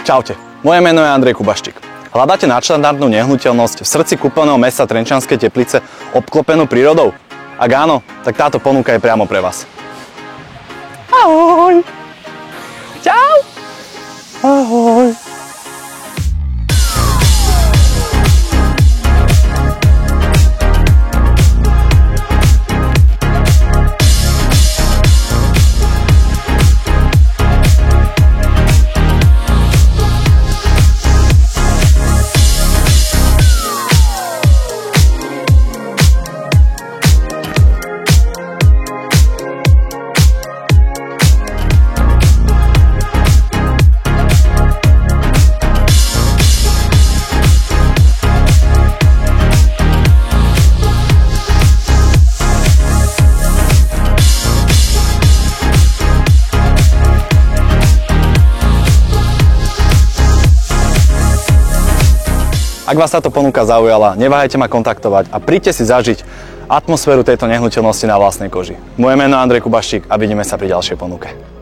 Čaute, moje meno je Andrej Kubaščík. Hľadáte nadštandardnú nehnuteľnosť v srdci kúpeľného mesta Trenčianskej Teplice obklopenú prírodou? Ak áno, tak táto ponuka je priamo pre vás. Ahoj! Čau! Ahoj! Ak vás táto ponuka zaujala, neváhajte ma kontaktovať a príďte si zažiť atmosféru tejto nehnuteľnosti na vlastnej koži. Moje meno je Andrej Kubaščík a vidíme sa pri ďalšej ponuke.